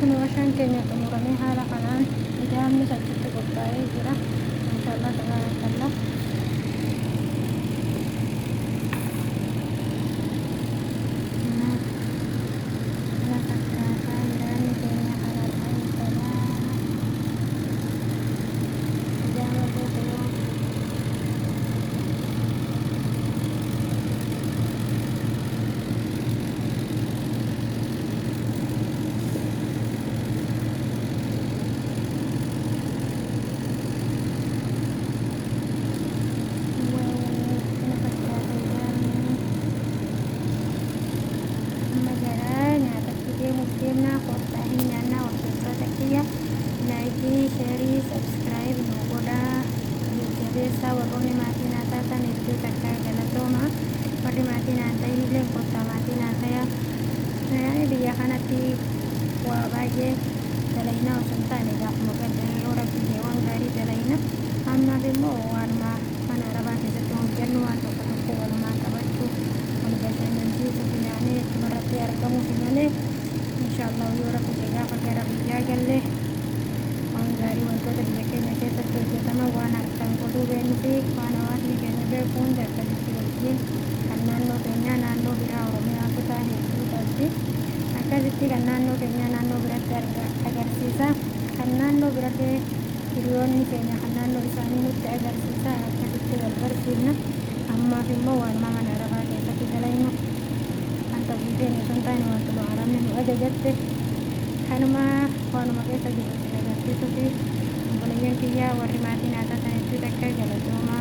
Meeshaan keenya xumuramee haala kanaan ijaarnis achitti qophaa'ee jira. Maashaallah tabaarakallah. Kana fakkaataa ijaarni keenya kanarraa eegalaa. Ijaara boqoo. Share, subscribe, nogoda, jabeessa warroonni maatiin haa taatan hedduu takkaa galatooma. Warri maatiin haa ta'in illee kottaa maatiin haa ta'aa. Biyya kanatti waa baay'ee dalaynaa osoo hin taane gaafuma gaddaa yoo rabbiyyee waan gaarii dalayna. Ammaaf immoo waanuma mana arabaa keessatti hojjennu waan tokko tokko walumaa qabachuu wal bashannansiisuuf yaanee achumarratti argamuuf malee inshaallah yoo rabbi gaafa gara biyyaa gallee waan gaarii wantoota biyya keenya keessatti hojjetaman waan harkaan godhuu beeknuu fi waan hawaasni keenya beeku hundi akkasitti wajjin kan naannoo keenyaa naannoo biraa oromiyaa kutaa hedduu qabdi. Akkasitti kan naannoo keenyaa naannoo biratti agarsiisa. Kan naannoo biratti hiriyoonni keenya kan naannoo isaanii nutti agarsiisa. Akkasitti wal barsiifna. Ammaaf immoo waanuma mana arabaa keessatti dalaynu wanta biifeen osoo hin taane wantuma arabni nu ajajatte kanuma waanuma keessa jiru agarsiisuu fi obboleeyyan kiyyaa warri maatiin haa taatan hedduu takka galatooma.